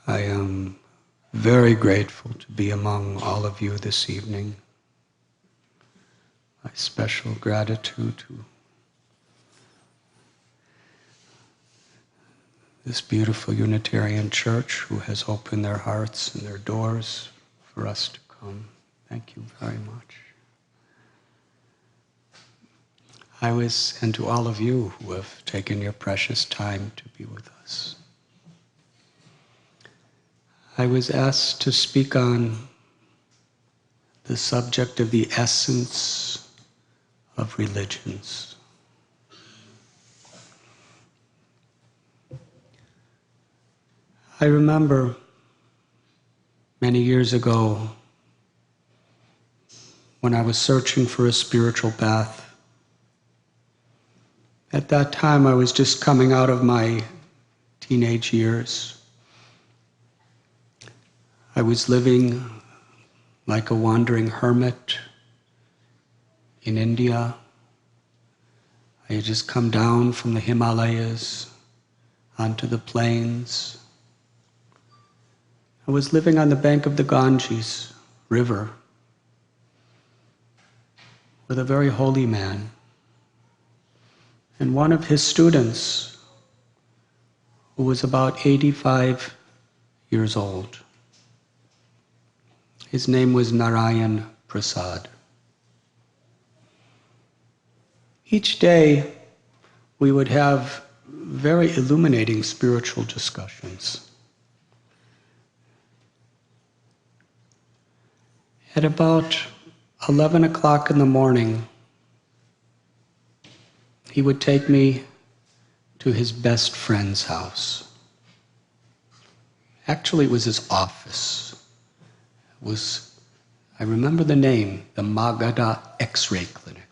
I am very grateful to be among all of you this evening. My special gratitude to this beautiful Unitarian Church who has opened their hearts and their doors for us to come. Thank you very much. And to all of you who have taken your precious time to be with us. I was asked to speak on the subject of the essence of religions. I remember many years ago when I was searching for a spiritual path. At that time, I was just coming out of my teenage years. I was living like a wandering hermit in India. I had just come down from the Himalayas onto the plains. I was living on the bank of the Ganges River with a very holy man. And one of his students, who was about 85 years old, his name was Narayan Prasad. Each day, we would have very illuminating spiritual discussions. At about 11 o'clock in the morning, he would take me to his best friend's house. Actually, it was his office. I remember the name, the Magadha X-ray Clinic.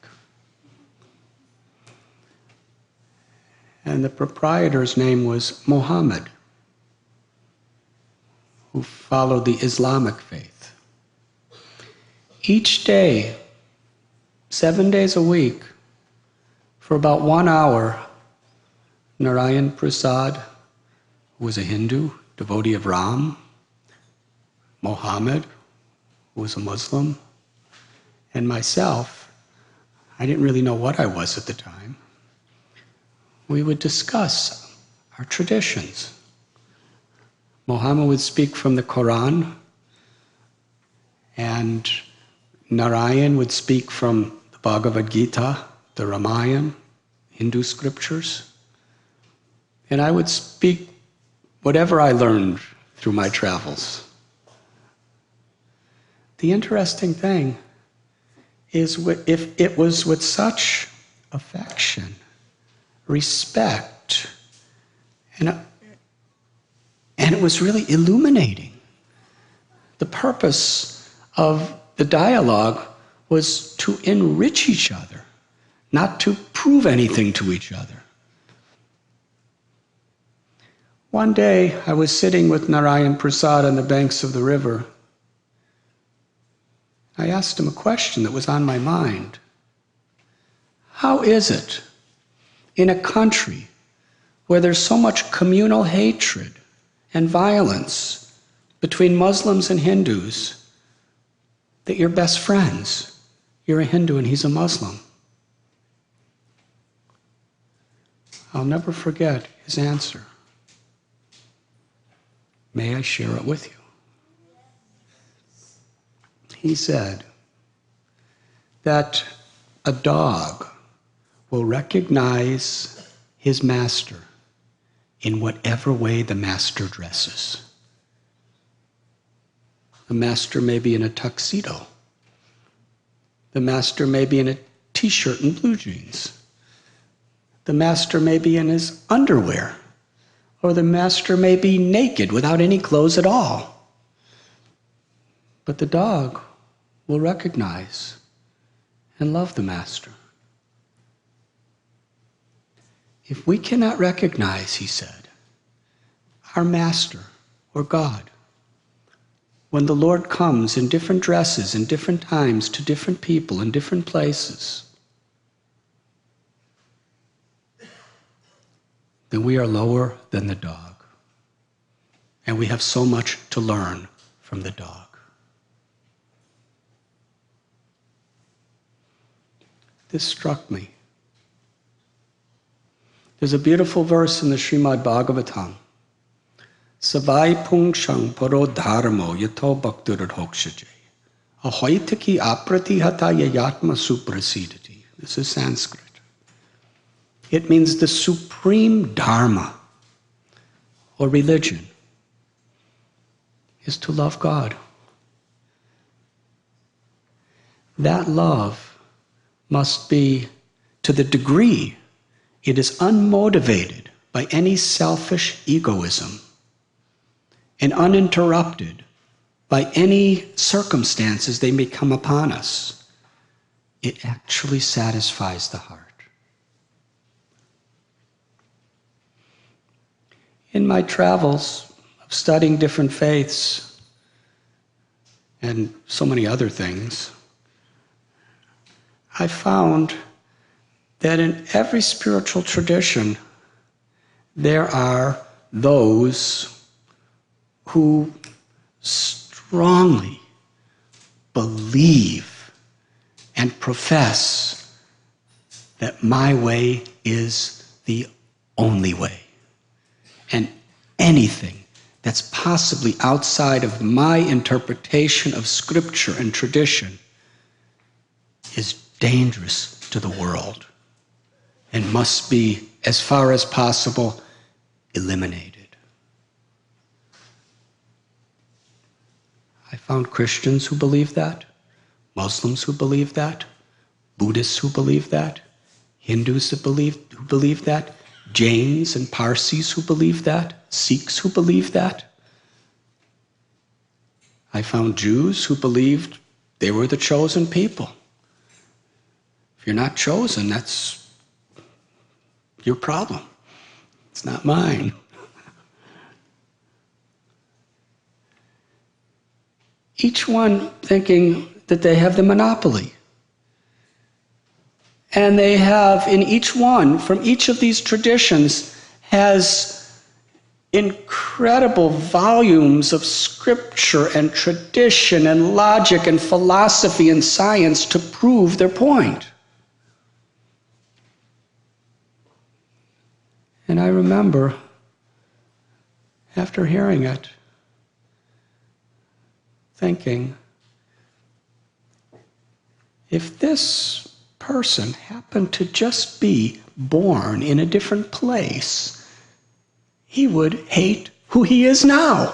And the proprietor's name was Muhammad, who followed the Islamic faith. Each day, 7 days a week, for about 1 hour, Narayan Prasad, who was a Hindu, devotee of Ram, Muhammad, who was a Muslim, and myself, I didn't really know what I was at the time, we would discuss our traditions. Muhammad would speak from the Quran, and Narayan would speak from the Bhagavad Gita, the Ramayana, Hindu scriptures, and I would speak whatever I learned through my travels. The interesting thing is if it was with such affection, respect, and it was really illuminating. The purpose of the dialogue was to enrich each other, not to prove anything to each other. One day, I was sitting with Narayan Prasad on the banks of the river. I asked him a question that was on my mind. How is it in a country where there's so much communal hatred and violence between Muslims and Hindus that you're best friends? You're a Hindu and he's a Muslim. I'll never forget his answer. May I share it with you? He said that a dog will recognize his master in whatever way the master dresses. The master may be in a tuxedo. The master may be in a t-shirt and blue jeans. The master may be in his underwear. Or the master may be naked without any clothes at all. But the dog will recognize and love the master. If we cannot recognize, he said, our master or God, when the Lord comes in different dresses, in different times, to different people, in different places, then we are lower than the dog. And we have so much to learn from the dog. This struck me. There's a beautiful verse in the Srimad Bhagavatam. Savai pung shang paro dharmo yato bhaktur hokshaje. Ahoitaki apratihata yayatma suprasidati. This is Sanskrit. It means the supreme dharma or religion is to love God. That love must be, to the degree it is unmotivated by any selfish egoism and uninterrupted by any circumstances they may come upon us, it actually satisfies the heart. In my travels of studying different faiths and so many other things, I found that in every spiritual tradition, there are those who strongly believe and profess that my way is the only way. And anything that's possibly outside of my interpretation of scripture and tradition is dangerous to the world and must be, as far as possible, eliminated. I found Christians who believe that, Muslims who believe that, Buddhists who believe that, Hindus who believe that, Jains and Parsis who believe that, Sikhs who believe that. I found Jews who believed they were the chosen people. If you're not chosen, that's your problem. It's not mine. Each one thinking that they have the monopoly. And they have, in each one, from each of these traditions, has incredible volumes of scripture and tradition and logic and philosophy and science to prove their point. And I remember, after hearing it, thinking, if this person happened to just be born in a different place, he would hate who he is now.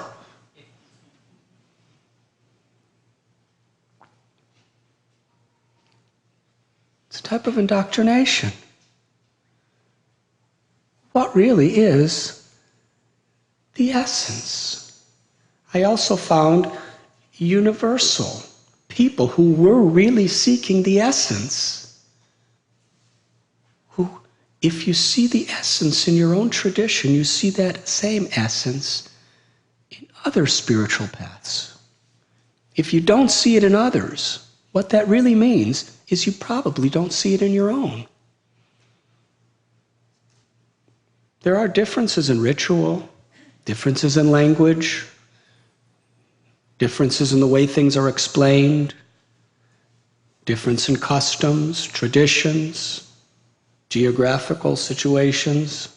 It's a type of indoctrination. What really is the essence? I also found universal people who were really seeking the essence, who, if you see the essence in your own tradition, you see that same essence in other spiritual paths. If you don't see it in others, what that really means is you probably don't see it in your own. There are differences in ritual, differences in language, differences in the way things are explained, difference in customs, traditions, geographical situations.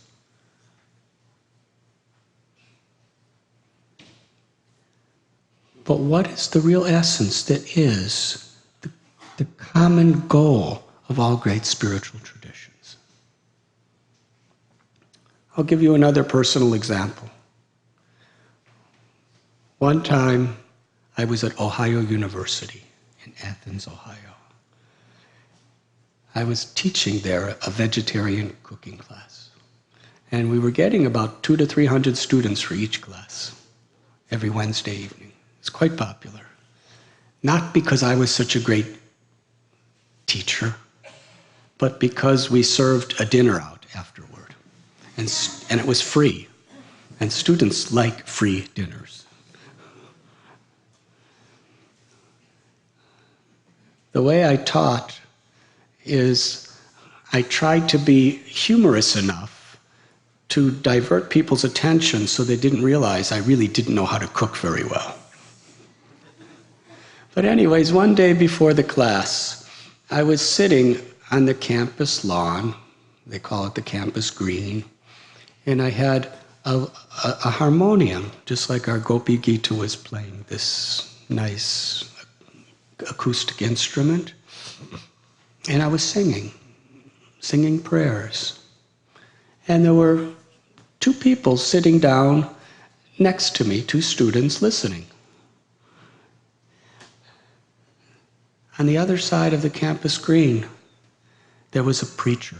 But what is the real essence that is the common goal of all great spiritual traditions? I'll give you another personal example. One time, I was at Ohio University in Athens, Ohio. I was teaching there a vegetarian cooking class. And we were getting about 200 to 300 students for each class every Wednesday evening. It's quite popular. Not because I was such a great teacher, but because we served a dinner out afterward. And it was free. And students like free dinners. The way I taught is I tried to be humorous enough to divert people's attention so they didn't realize I really didn't know how to cook very well. But anyways, one day before the class, I was sitting on the campus lawn, they call it the campus green, and I had a harmonium, just like our Gopi Gita was playing, this nice acoustic instrument. And I was singing prayers. And there were two people sitting down next to me, two students listening. On the other side of the campus green, there was a preacher,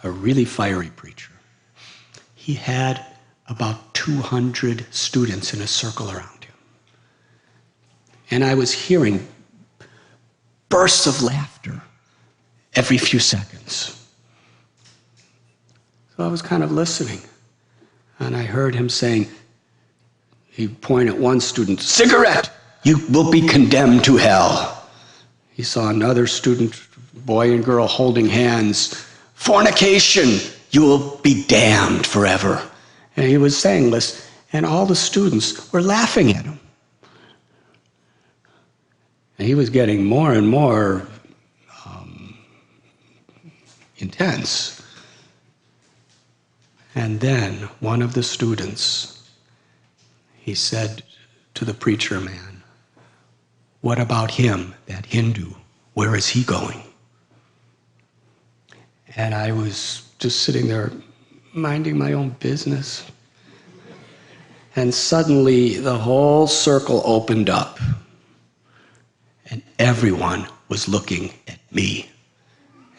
a really fiery preacher. He had about 200 students in a circle around him. And I was hearing bursts of laughter every few seconds. So I was kind of listening, and I heard him saying, he'd point at one student, "Cigarette, you will be condemned to hell." He saw another student, boy and girl, holding hands, "Fornication, you will be damned forever." And he was saying this, and all the students were laughing at him. And he was getting more and more intense. And then one of the students, he said to the preacher man, "What about him, that Hindu? Where is he going?" And I was just sitting there minding my own business. And suddenly the whole circle opened up. And everyone was looking at me.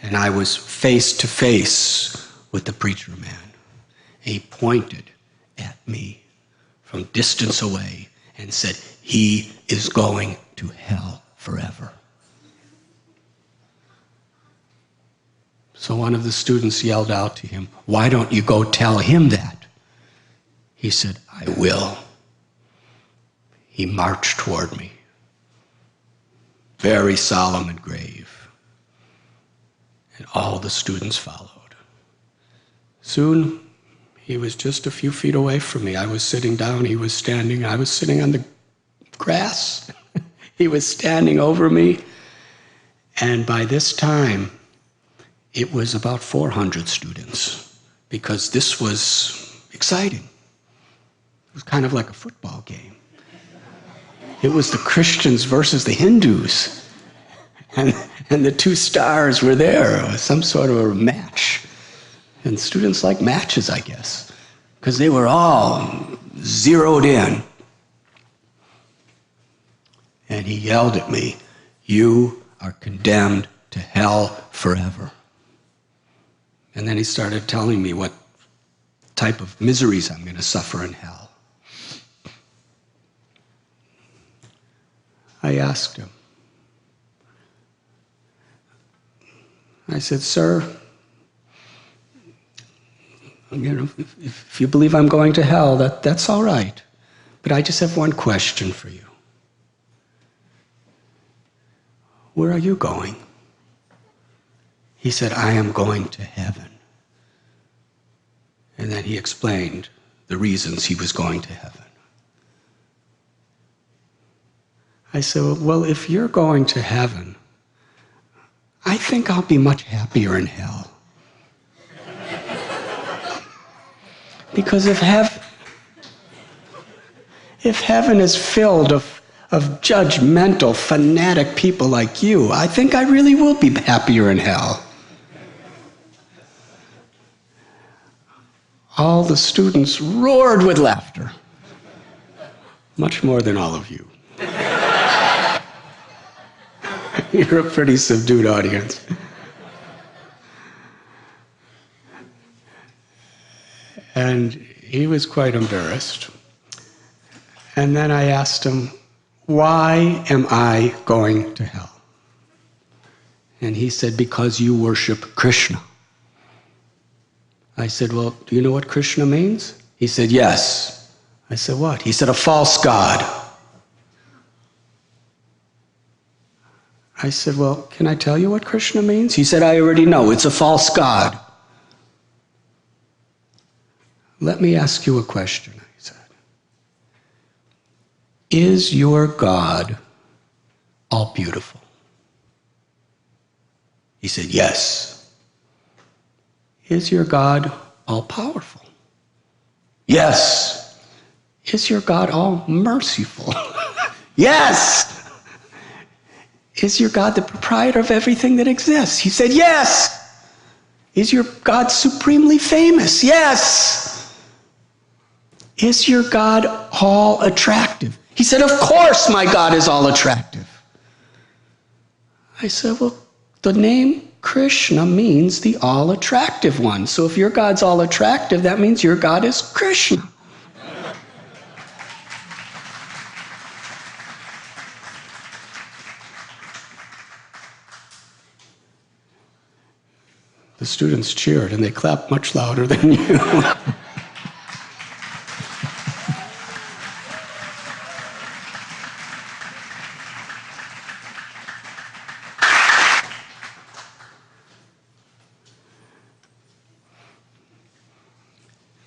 And I was face to face with the preacher man. He pointed at me from distance away and said, "He is going to hell forever." So one of the students yelled out to him, "Why don't you go tell him that?" He said, "I will." He marched toward me, very solemn and grave. And all the students followed. Soon, he was just a few feet away from me. I was sitting down, he was standing. I was sitting on the grass. He was standing over me. And by this time, it was about 400 students, because this was exciting. It was kind of like a football game. It was the Christians versus the Hindus. And the two stars were there. It was some sort of a match. And students like matches, I guess, because they were all zeroed in. And he yelled at me, "You are condemned to hell forever." And then he started telling me what type of miseries I'm going to suffer in hell. I asked him. I said, "Sir, if you believe I'm going to hell, that's all right. But I just have one question for you. Where are you going?" He said, "I am going to heaven." And then he explained the reasons he was going to heaven. I said, "Well, if you're going to heaven, I think I'll be much happier in hell. Because if heaven is filled of judgmental, fanatic people like you, I think I really will be happier in hell." All the students roared with laughter, much more than all of you. You're a pretty subdued audience. And he was quite embarrassed. And then I asked him, "Why am I going to hell?" And he said, "Because you worship Krishna." I said, "Well, do you know what Krishna means?" He said, "Yes." I said, "What?" He said, "A false god." I said, "Well, can I tell you what Krishna means?" He said, "I already know. It's a false god." Let me ask you a question, I said. Is your God all beautiful? He said, yes. Is your God all powerful? Yes. Is your God all merciful? Yes. Is your God the proprietor of everything that exists? He said, yes. Is your God supremely famous? Yes. Is your God all attractive? He said, of course my God is all attractive. I said, well, the name Krishna means the all attractive one. So if your God's all attractive, that means your God is Krishna. The students cheered, and they clapped much louder than you.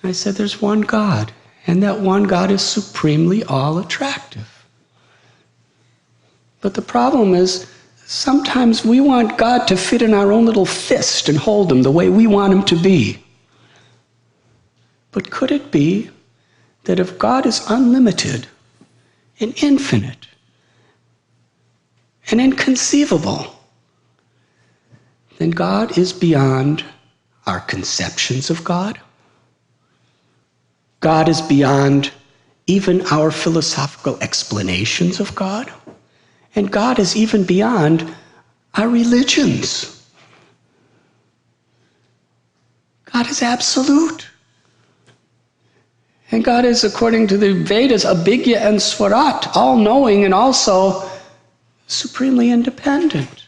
I said, there's one God, and that one God is supremely all attractive. But the problem is, sometimes we want God to fit in our own little fist and hold him the way we want him to be. But could it be that if God is unlimited and infinite and inconceivable, then God is beyond our conceptions of God? God is beyond even our philosophical explanations of God? And God is even beyond our religions. God is absolute. And God is, according to the Vedas, Abhigya and Swarat, all-knowing and also supremely independent.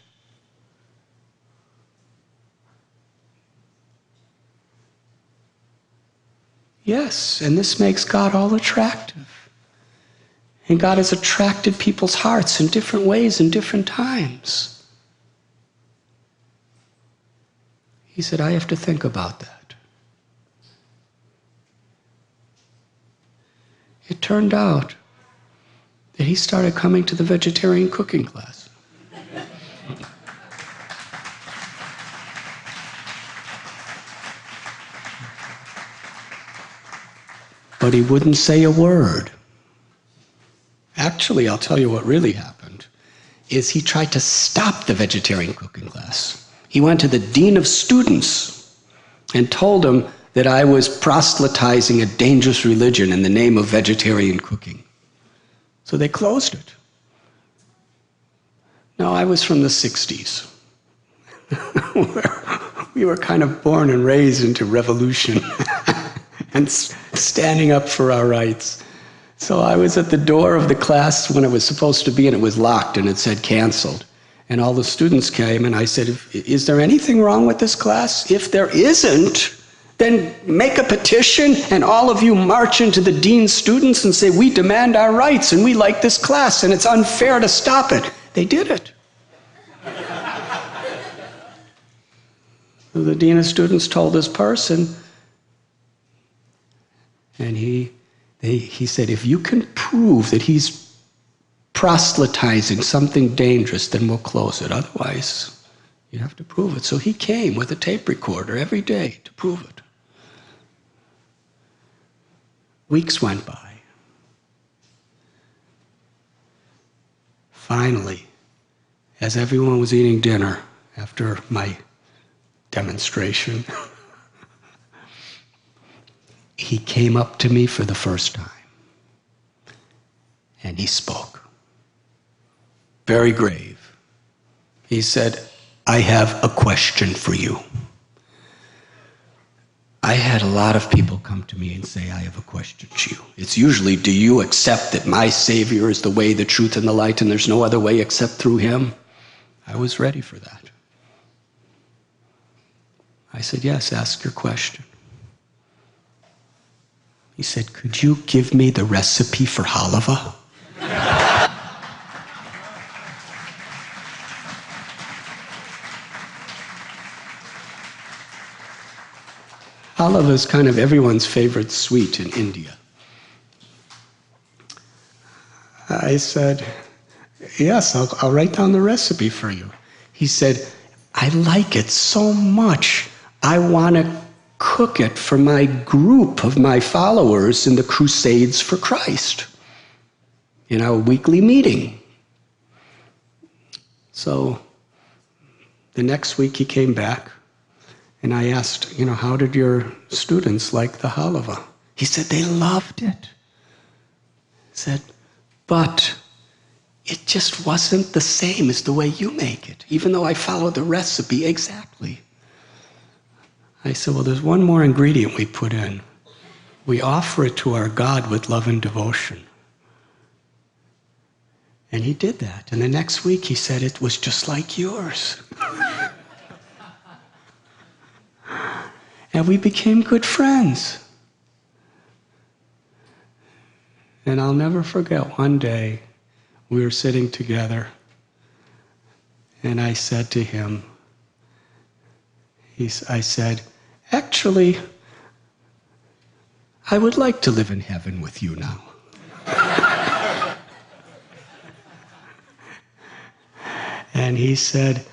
Yes, and this makes God all attractive. And God has attracted people's hearts in different ways in different times. He said, I have to think about that. It turned out that he started coming to the vegetarian cooking class. But he wouldn't say a word. Actually, I'll tell you what really happened, is he tried to stop the vegetarian cooking class. He went to the dean of students and told him that I was proselytizing a dangerous religion in the name of vegetarian cooking. So they closed it. Now, I was from the 60s. We were kind of born and raised into revolution and standing up for our rights. So I was at the door of the class when it was supposed to be, and it was locked, and it said canceled. And all the students came, and I said, is there anything wrong with this class? If there isn't, then make a petition, and all of you march into the dean's students and say, we demand our rights, and we like this class, and it's unfair to stop it. They did it. So the dean of students told this person, and he said, if you can prove that he's proselytizing something dangerous, then we'll close it. Otherwise, you have to prove it. So he came with a tape recorder every day to prove it. Weeks went by. Finally, as everyone was eating dinner after my demonstration, he came up to me for the first time, and he spoke. Very grave. He said, I have a question for you. I had a lot of people come to me and say, I have a question to you. It's usually, do you accept that my Savior is the way, the truth, and the light, and there's no other way except through him? I was ready for that. I said, yes, ask your question. He said, could you give me the recipe for halava? halva is kind of everyone's favorite sweet in India. I said, yes, I'll write down the recipe for you. He said, I like it so much, I want to cook it for my group of my followers in the Crusades for Christ, in our weekly meeting. So the next week he came back, and I asked, how did your students like the halva? He said, they loved it. He said, but it just wasn't the same as the way you make it, even though I followed the recipe exactly. I said, well, there's one more ingredient we put in. We offer it to our God with love and devotion. And he did that. And the next week he said, it was just like yours. And we became good friends. And I'll never forget, one day we were sitting together, and I said to him, I said, actually, I would like to live in heaven with you now. And he said,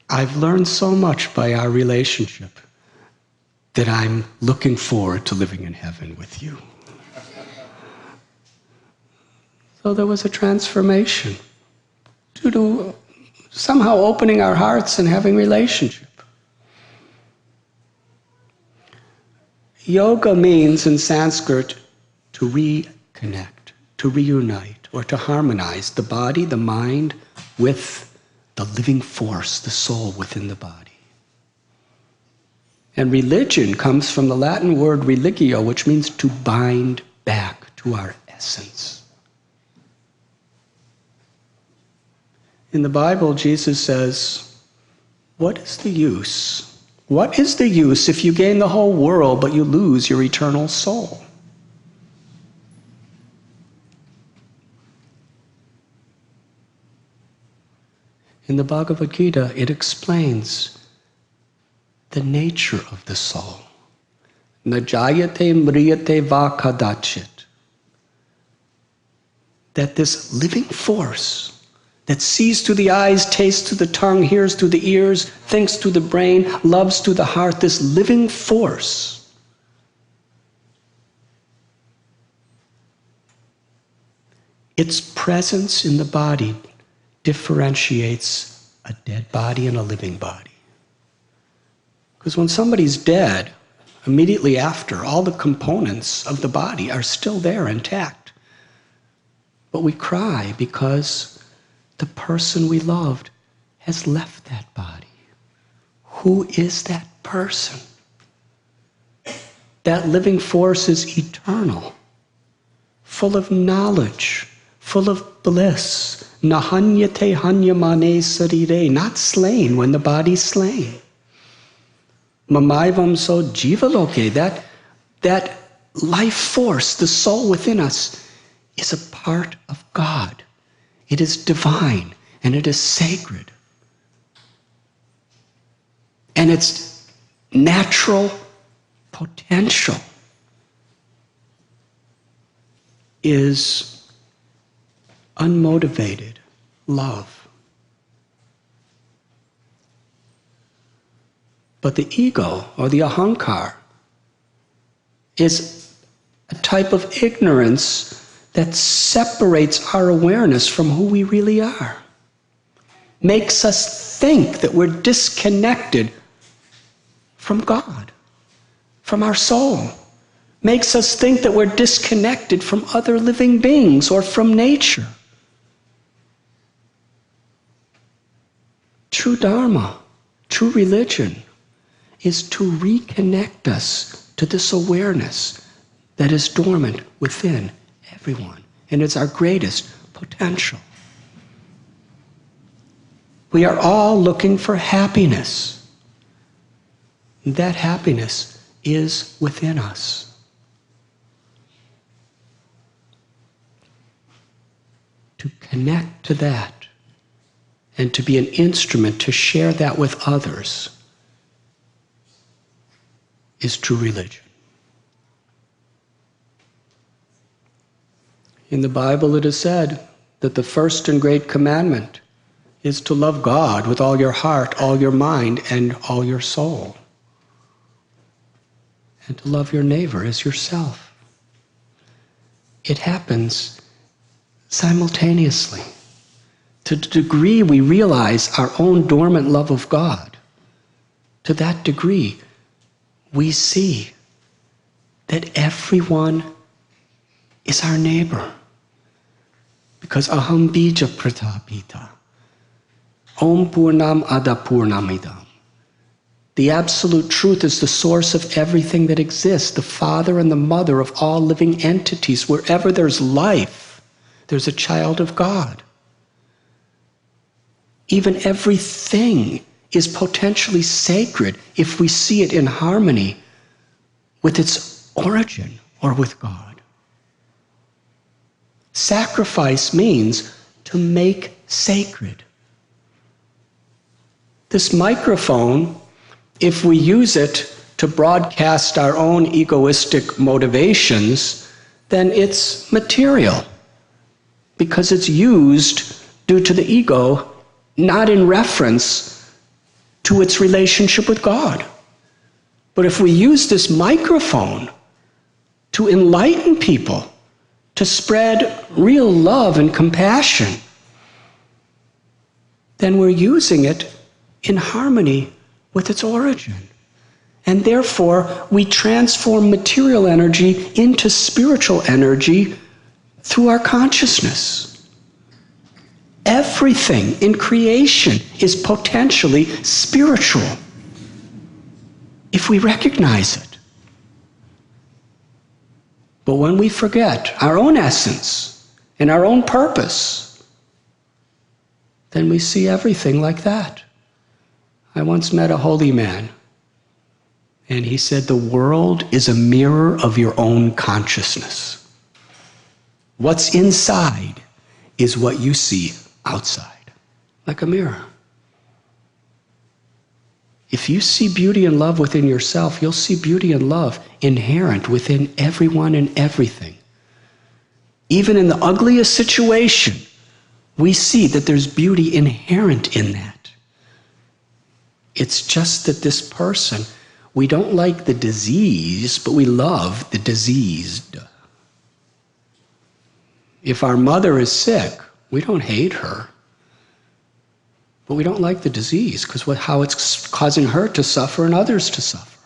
I've learned so much by our relationship that I'm looking forward to living in heaven with you. So there was a transformation due to somehow opening our hearts and having relationship. Yoga means in Sanskrit to reconnect, to reunite, or to harmonize the body, the mind, with the living force, the soul within the body. And religion comes from the Latin word religio, which means to bind back to our essence. In the Bible, Jesus says, what is the use? What is the use if you gain the whole world but you lose your eternal soul? In the Bhagavad Gita, it explains the nature of the soul. Na jayate mriyate va kadachit. That this living force that sees through the eyes, tastes through the tongue, hears through the ears, thinks through the brain, loves through the heart, this living force its presence in the body differentiates a dead body and a living body. Because when somebody's dead, immediately after, all the components of the body are still there intact. But we cry because the person we loved has left that body. Who is that person? That living force is eternal, full of knowledge, full of bliss. Nahanyate hanyamane sarire, not slain when the body's slain. Mamaivam so jivaloke, that life force, the soul within us, is a part of God. It is divine and it is sacred. And its natural potential is unmotivated love. But the ego, or the ahankar, is a type of ignorance that separates our awareness from who we really are. Makes us think that we're disconnected from God, from our soul. Makes us think that we're disconnected from other living beings or from nature. True Dharma, true religion, is to reconnect us to this awareness that is dormant within everyone, and it's our greatest potential. We are all looking for happiness. That happiness is within us. To connect to that and to be an instrument to share that with others is true religion. In the Bible it is said that the first and great commandment is to love God with all your heart, all your mind, and all your soul. And to love your neighbor as yourself. It happens simultaneously. To the degree we realize our own dormant love of God, to that degree we see that everyone is our neighbor. Because aham bija pratapita, om purnam adapurnamidam. The absolute truth is the source of everything that exists, the father and the mother of all living entities. Wherever there's life, there's a child of God. Even everything is potentially sacred if we see it in harmony with its origin or with God. Sacrifice means to make sacred. This microphone, if we use it to broadcast our own egoistic motivations, then it's material because it's used due to the ego, not in reference to its relationship with God. But if we use this microphone to enlighten people, to spread real love and compassion, then we're using it in harmony with its origin. And therefore, we transform material energy into spiritual energy through our consciousness. Everything in creation is potentially spiritual if we recognize it. But when we forget our own essence and our own purpose, then we see everything like that. I once met a holy man, and he said, the world is a mirror of your own consciousness. What's inside is what you see outside, like a mirror. If you see beauty and love within yourself, you'll see beauty and love inherent within everyone and everything. Even in the ugliest situation, we see that there's beauty inherent in that. It's just that this person, we don't like the disease, but we love the diseased. If our mother is sick, we don't hate her. But we don't like the disease because how it's causing her to suffer and others to suffer.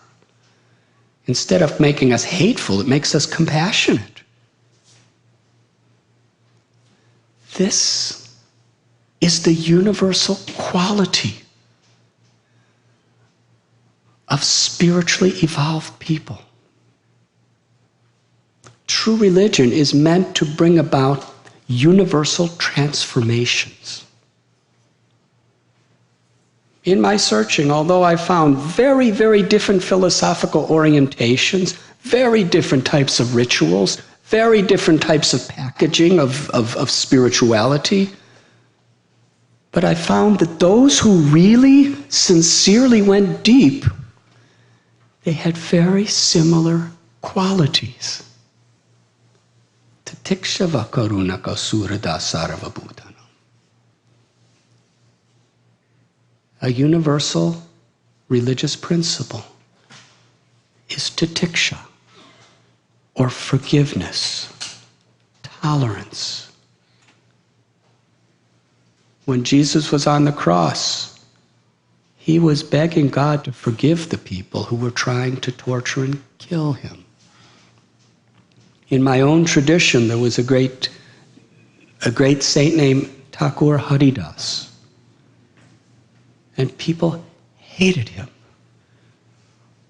Instead of making us hateful, it makes us compassionate. This is the universal quality of spiritually evolved people. True religion is meant to bring about universal transformations. In my searching, although I found very, very different philosophical orientations, very different types of rituals, very different types of packaging of spirituality, but I found that those who really sincerely went deep, they had very similar qualities. Tatikshava karunaka surada sarvabhutanam. A universal religious principle is titiksha, or forgiveness, tolerance. When Jesus was on the cross, he was begging God to forgive the people who were trying to torture and kill him. In my own tradition, there was a great saint named Thakur Haridas. And people hated him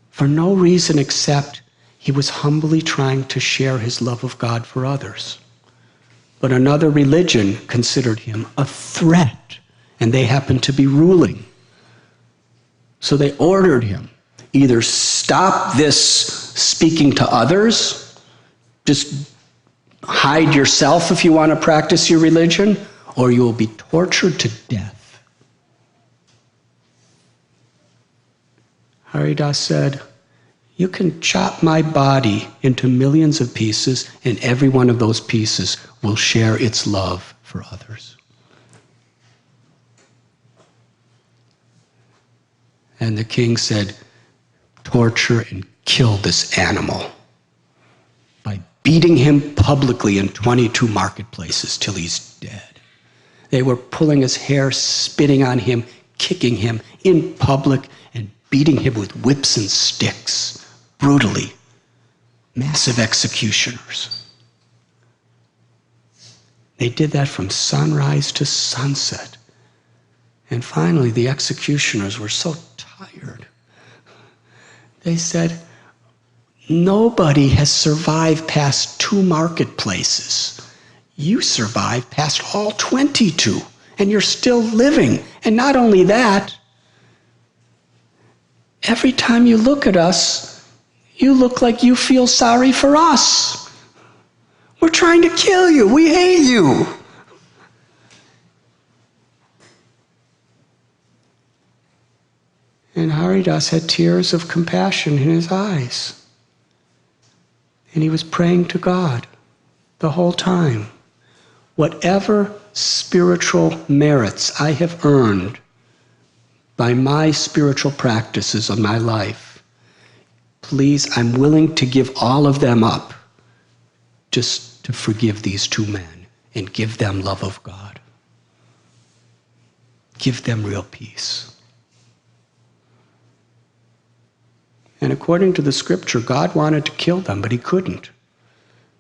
for no reason except he was humbly trying to share his love of God for others. But another religion considered him a threat, and they happened to be ruling. So they ordered him, either stop this speaking to others, just hide yourself if you want to practice your religion, or you will be tortured to death. Haridas said, You can chop my body into millions of pieces, and every one of those pieces will share its love for others. And the king said, torture and kill this animal by beating him publicly in 22 marketplaces till he's dead. They were pulling his hair, spitting on him, kicking him in public, and beating him with whips and sticks, brutally. Massive executioners. They did that from sunrise to sunset. And finally, the executioners were so tired. They said, nobody has survived past 2 marketplaces. You survived past all 22, and you're still living. And not only that, every time you look at us, you look like you feel sorry for us. We're trying to kill you. We hate you. And Haridas had tears of compassion in his eyes. And he was praying to God the whole time. Whatever spiritual merits I have earned by my spiritual practices of my life, please, I'm willing to give all of them up just to forgive these 2 men and give them love of God. Give them real peace. And according to the scripture, God wanted to kill them, but he couldn't.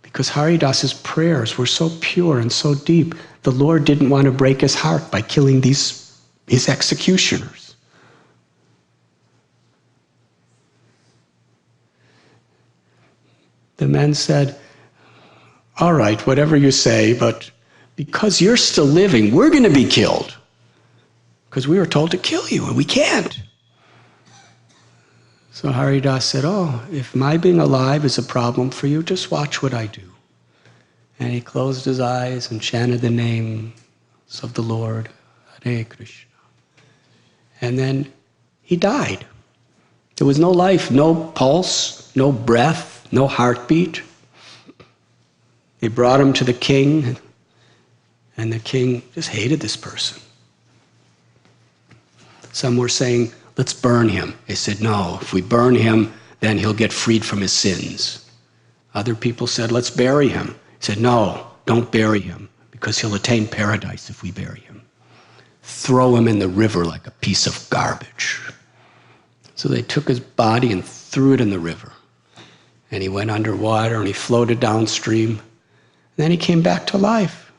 Because Haridas's prayers were so pure and so deep, the Lord didn't want to break his heart by killing his executioners. The men said, all right, whatever you say, but because you're still living, we're going to be killed. Because we were told to kill you, and we can't. So Haridas said, oh, if my being alive is a problem for you, just watch what I do. And he closed his eyes and chanted the names of the Lord, Hare Krishna. And then he died. There was no life, no pulse, no breath, no heartbeat. They brought him to the king, and the king just hated this person. Some were saying, let's burn him. They said, no, if we burn him, then he'll get freed from his sins. Other people said, let's bury him. He said, no, don't bury him, because he'll attain paradise if we bury him. Throw him in the river like a piece of garbage. So they took his body and threw it in the river. And he went underwater and he floated downstream. And then he came back to life.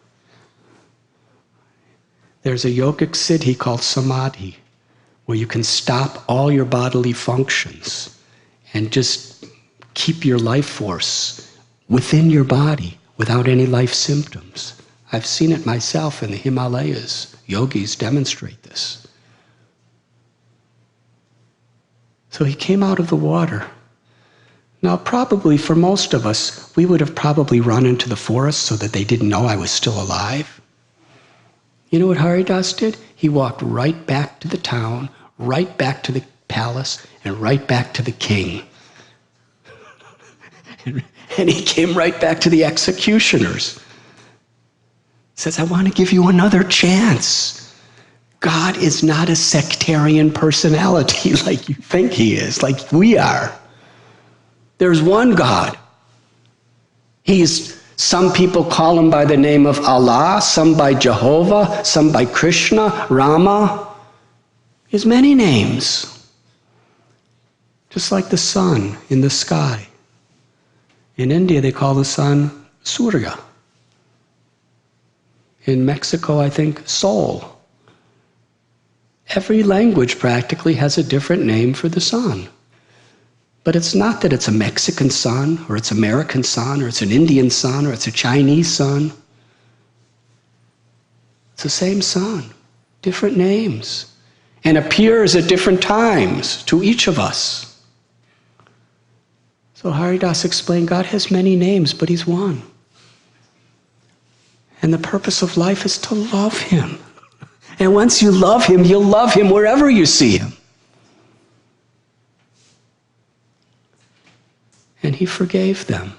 There's a yogic siddhi called samadhi, where you can stop all your bodily functions and just keep your life force within your body without any life symptoms. I've seen it myself in the Himalayas. Yogis demonstrate this. So he came out of the water. Now, probably for most of us, we would have probably run into the forest so that they didn't know I was still alive. You know what Haridas did? He walked right back to the town, right back to the palace, and right back to the king. And he came right back to the executioners. Says, I want to give you another chance. God is not a sectarian personality like you think he is, like we are. There's one God. Some people call him by the name of Allah, some by Jehovah, some by Krishna, Rama. He has many names. Just like the sun in the sky. In India, they call the sun Surya. In Mexico, I think, Sol. Every language practically has a different name for the sun. But it's not that it's a Mexican sun, or it's American sun, or it's an Indian sun, or it's a Chinese sun. It's the same sun, different names, and appears at different times to each of us. So Haridas explained, God has many names, but he's one. And the purpose of life is to love him. And once you love him, you'll love him wherever you see him. he forgave them.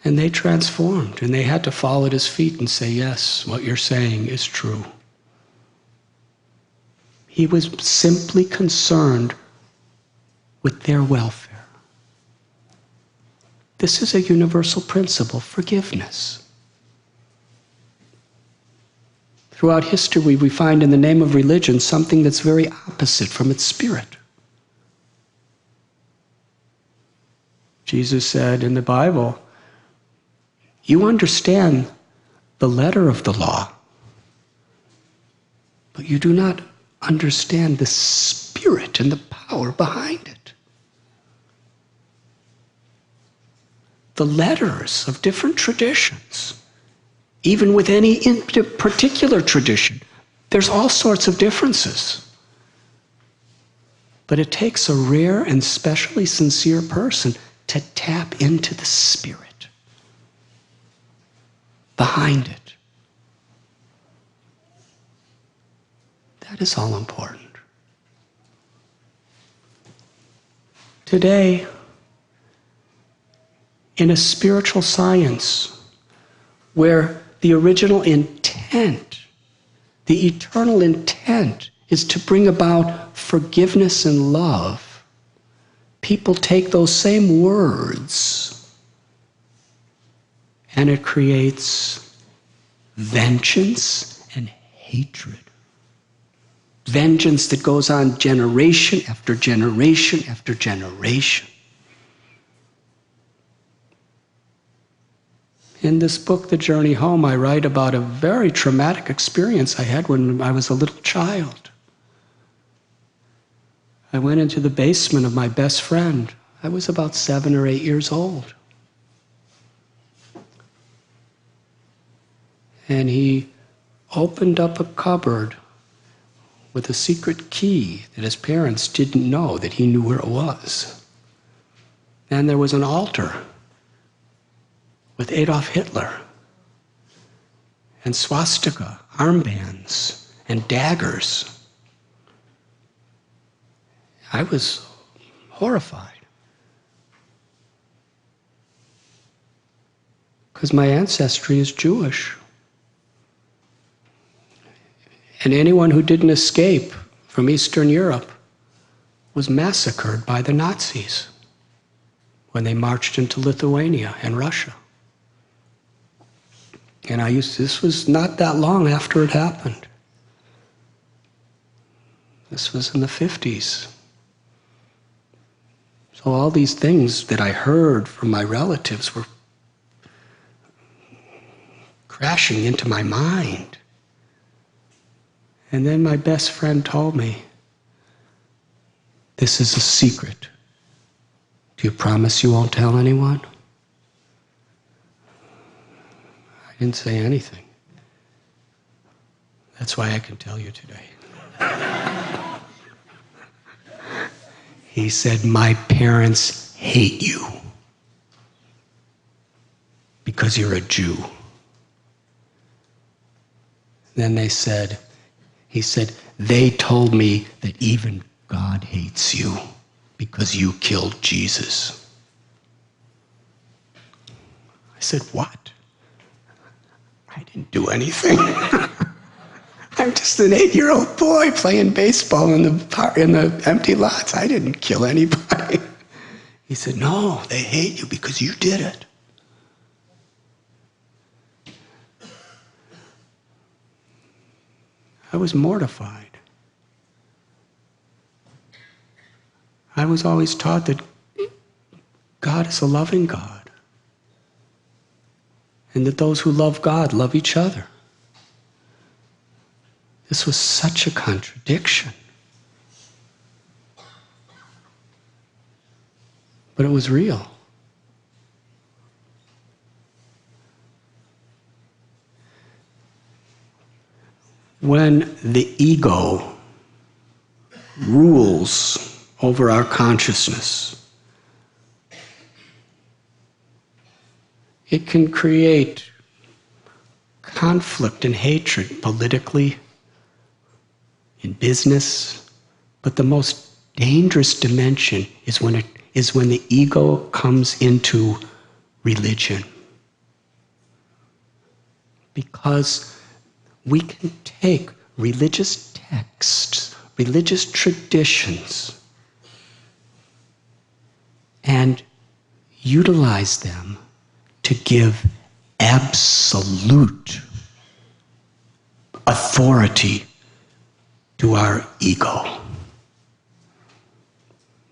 And they transformed, and they had to fall at his feet and say, yes, what you're saying is true. He was simply concerned with their welfare. This is a universal principle, forgiveness. Throughout history, we find in the name of religion something that's very opposite from its spirit. Jesus said in the Bible, you understand the letter of the law, but you do not understand the spirit and the power behind it. The letters of different traditions, even with any particular tradition, there's all sorts of differences. But it takes a rare and specially sincere person to tap into the spirit behind it. That is all important. Today, in a spiritual science where the original intent, the eternal intent, is to bring about forgiveness and love, people take those same words and it creates vengeance and hatred. Vengeance that goes on generation after generation after generation. In this book, The Journey Home, I write about a very traumatic experience I had when I was a little child. I went into the basement of my best friend. I was about 7 or 8 years old. And he opened up a cupboard with a secret key that his parents didn't know that he knew where it was. And there was an altar with Adolf Hitler and swastika armbands and daggers. I was horrified because my ancestry is Jewish. And anyone who didn't escape from Eastern Europe was massacred by the Nazis when they marched into Lithuania and Russia. And this was not that long after it happened. This was in the 50s. So all these things that I heard from my relatives were crashing into my mind. And then my best friend told me, this is a secret. Do you promise you won't tell anyone? I didn't say anything. That's why I can tell you today. He said, my parents hate you because you're a Jew. Then he said, they told me that even God hates you because you killed Jesus. I said, what? I didn't do anything. I'm just an 8-year-old boy playing baseball in the empty lots. I didn't kill anybody. He said, no, they hate you because you did it. I was mortified. I was always taught that God is a loving God, and that those who love God love each other. This was such a contradiction. But it was real. When the ego rules over our consciousness, it can create conflict and hatred politically, in business, but the most dangerous dimension is is when the ego comes into religion. Because we can take religious texts, religious traditions, and utilize them to give absolute authority to our ego.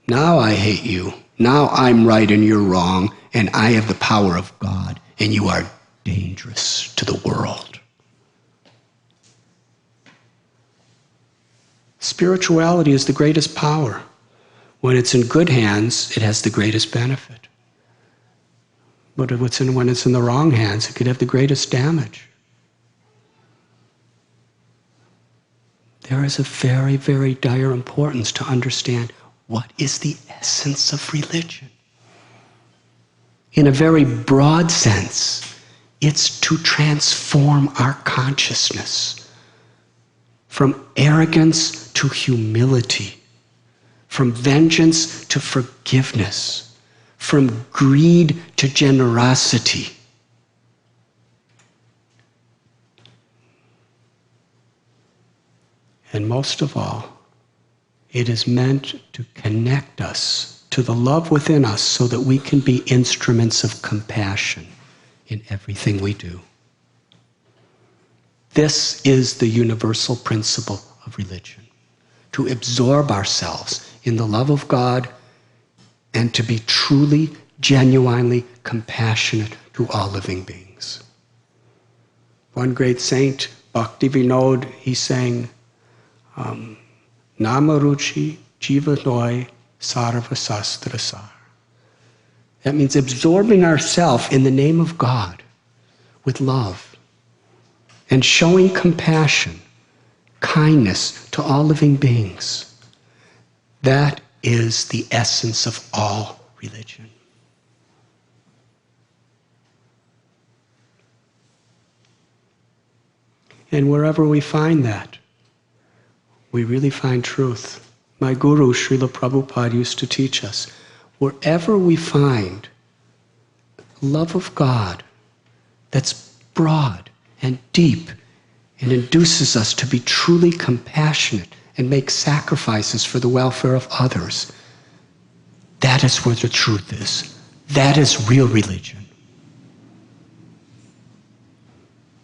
Now I hate you. Now I'm right and you're wrong, and I have the power of God, and you are dangerous to the world. Spirituality is the greatest power. When it's in good hands, it has the greatest benefit. But when it's in the wrong hands, it could have the greatest damage. There is a very, very dire importance to understand what is the essence of religion. In a very broad sense, it's to transform our consciousness from arrogance to humility, from vengeance to forgiveness, from greed to generosity. And most of all, it is meant to connect us to the love within us so that we can be instruments of compassion in everything we do. This is the universal principle of religion, to absorb ourselves in the love of God and to be truly, genuinely compassionate to all living beings. One great saint, Bhakti Vinod, he sang, Namaruchi Jivanoi Sarva Sastra Sar. That means absorbing ourselves in the name of God with love and showing compassion, kindness to all living beings. That is the essence of all religion. And wherever we find that, we really find truth. My guru, Srila Prabhupada, used to teach us, wherever we find love of God that's broad and deep and induces us to be truly compassionate and make sacrifices for the welfare of others, that is where the truth is. That is real religion.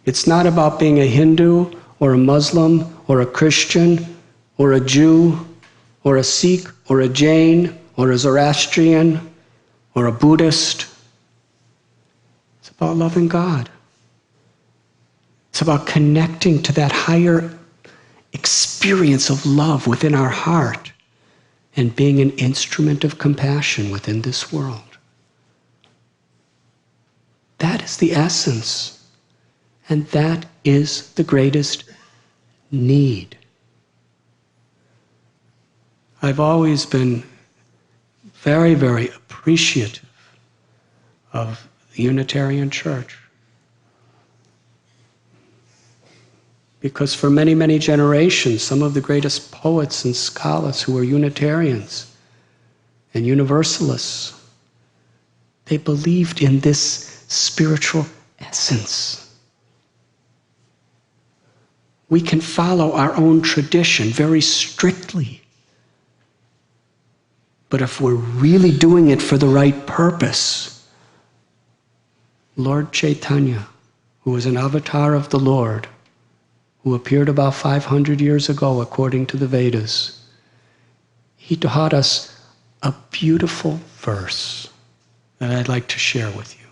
It's not about being a Hindu or a Muslim or a Christian or a Jew or a Sikh or a Jain or a Zoroastrian or a Buddhist. It's about loving God. It's about connecting to that higher experience of love within our heart and being an instrument of compassion within this world. That is the essence. And that is the greatest need. I've always been very, very appreciative of the Unitarian Church. Because for many, many generations, some of the greatest poets and scholars who were Unitarians and Universalists, they believed in this spiritual essence. We can follow our own tradition very strictly. But if we're really doing it for the right purpose, Lord Chaitanya, who was an avatar of the Lord, who appeared about 500 years ago according to the Vedas, he taught us a beautiful verse that I'd like to share with you.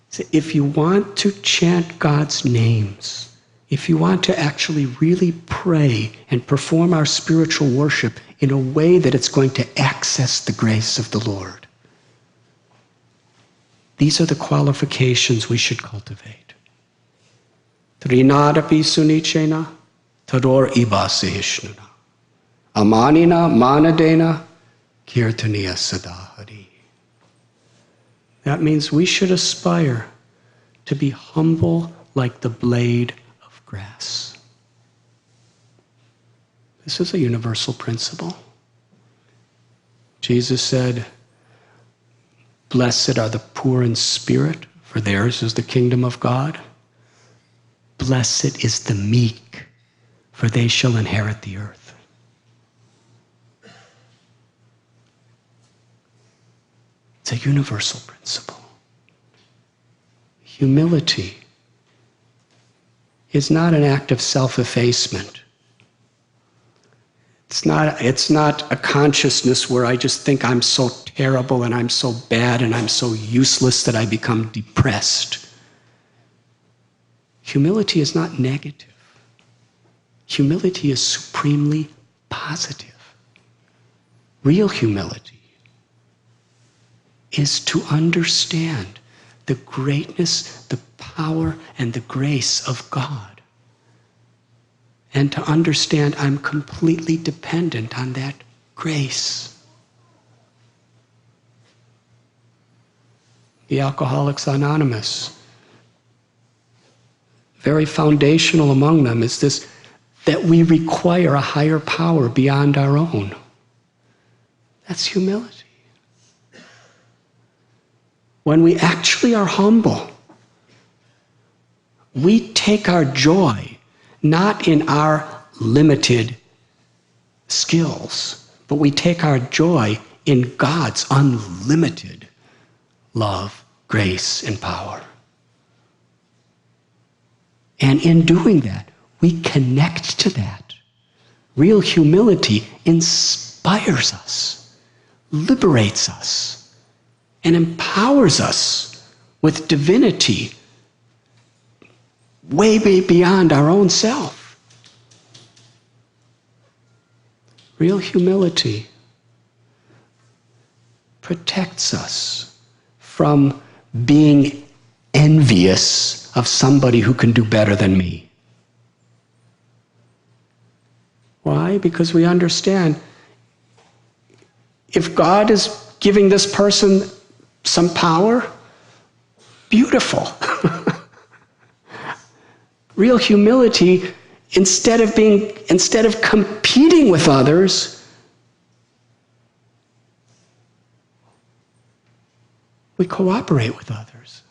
So if you want to chant God's names, if you want to actually really pray and perform our spiritual worship in a way that it's going to access the grace of the Lord, these are the qualifications we should cultivate. Trinadapi sunichena, tador ibasihishnuna, amanina manadena, kirtaniya sadahari. That means we should aspire to be humble like the blade of grass. This is a universal principle. Jesus said, "Blessed are the poor in spirit, for theirs is the kingdom of God. Blessed is the meek, for they shall inherit the earth." It's a universal principle. Humility is not an act of self-effacement. It's not a consciousness where I just think I'm so terrible and I'm so bad and I'm so useless that I become depressed. Humility is not negative. Humility is supremely positive. Real humility is to understand the greatness, the power, and the grace of God. And to understand I'm completely dependent on that grace. The Alcoholics Anonymous, very foundational among them is this, that we require a higher power beyond our own. That's humility. When we actually are humble, we take our joy not in our limited skills, but we take our joy in God's unlimited love, grace, and power. And in doing that, we connect to that. Real humility inspires us, liberates us, and empowers us with divinity way beyond our own self. Real humility protects us from being envious of somebody who can do better than me. Why? Because we understand if God is giving this person some power, beautiful. Real humility, instead of competing with others, we cooperate with others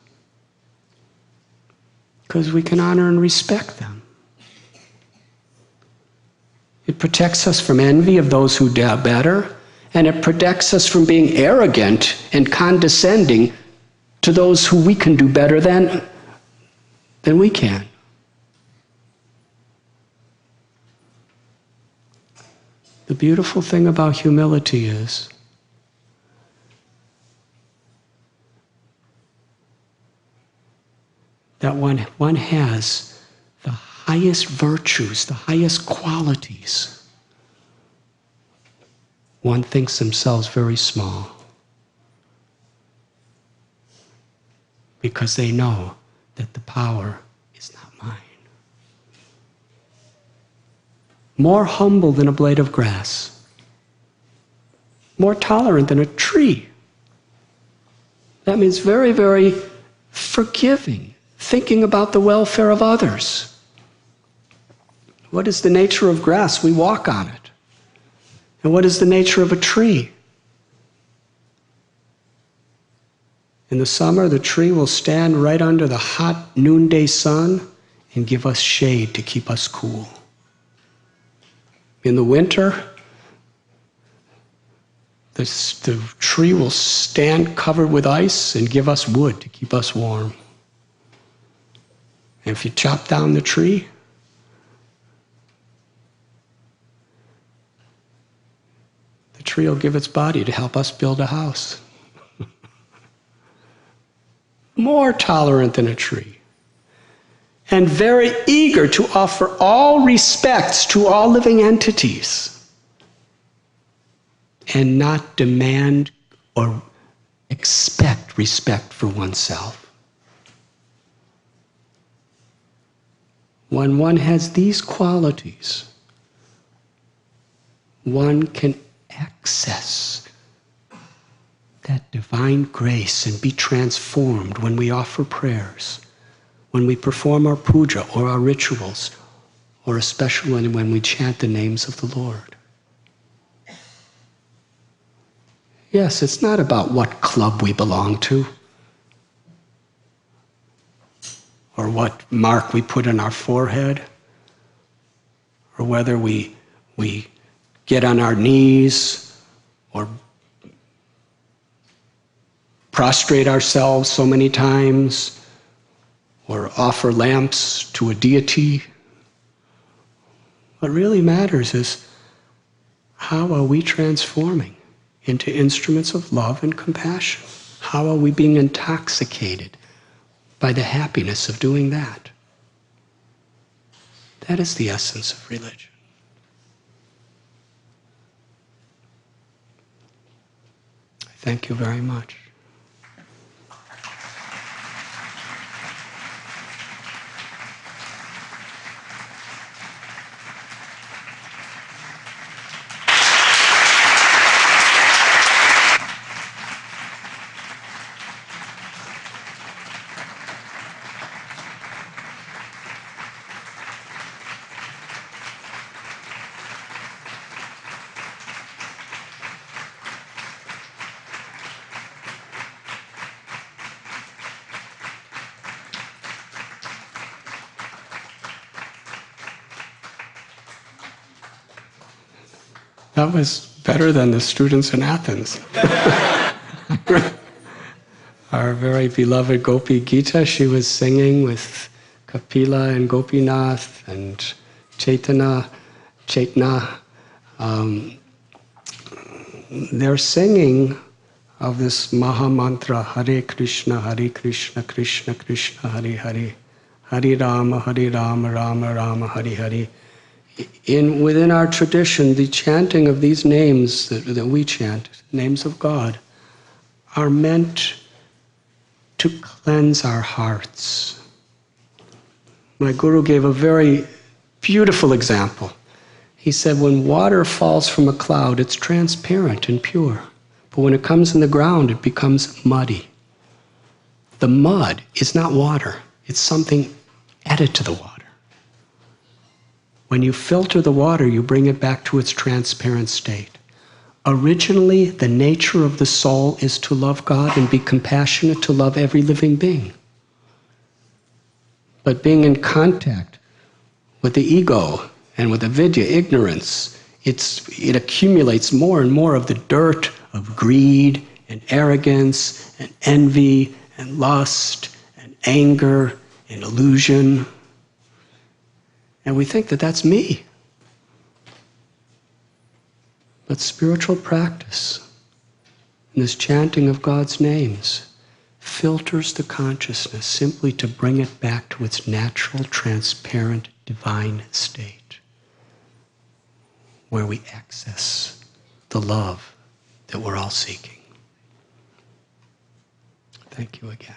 because we can honor and respect them. It protects us from envy of those who do better, and it protects us from being arrogant and condescending to those who we can do better than we can. The beautiful thing about humility is that one has the highest virtues, the highest qualities. One thinks themselves very small because they know that the power is not mine. More humble than a blade of grass. More tolerant than a tree. That means very, very forgiving, thinking about the welfare of others. What is the nature of grass? We walk on it. And what is the nature of a tree? In the summer, the tree will stand right under the hot noonday sun and give us shade to keep us cool. In the winter, the tree will stand covered with ice and give us wood to keep us warm. And if you chop down the tree, the tree will give its body to help us build a house. More tolerant than a tree. And very eager to offer all respects to all living entities and not demand or expect respect for oneself. When one has these qualities, one can access that divine grace and be transformed when we offer prayers, when we perform our puja or our rituals, or especially when we chant the names of the Lord. Yes, it's not about what club we belong to or what mark we put on our forehead or whether we get on our knees or prostrate ourselves so many times or offer lamps to a deity. What really matters is how are we transforming into instruments of love and compassion? How are we being intoxicated by the happiness of doing that? That is the essence of religion. Thank you very much. That was better than the students in Athens. Our very beloved Gopi Gita, she was singing with Kapila and Gopinath and Chaitanya. They're singing of this Maha Mantra, Hare Krishna, Krishna Krishna, Hare Hare, Hare Rama, Rama Rama, Hare Hare. Within our tradition, the chanting of these names that we chant, names of God, are meant to cleanse our hearts. My guru gave a very beautiful example. He said, when water falls from a cloud, it's transparent and pure. But when it comes in the ground, it becomes muddy. The mud is not water. It's something added to the water. When you filter the water, you bring it back to its transparent state. Originally, the nature of the soul is to love God and be compassionate, to love every living being. But being in contact with the ego and with avidya, ignorance, it accumulates more and more of the dirt of greed and arrogance and envy and lust and anger and illusion. And we think that that's me. But spiritual practice, and this chanting of God's names, filters the consciousness simply to bring it back to its natural, transparent, divine state, where we access the love that we're all seeking. Thank you again.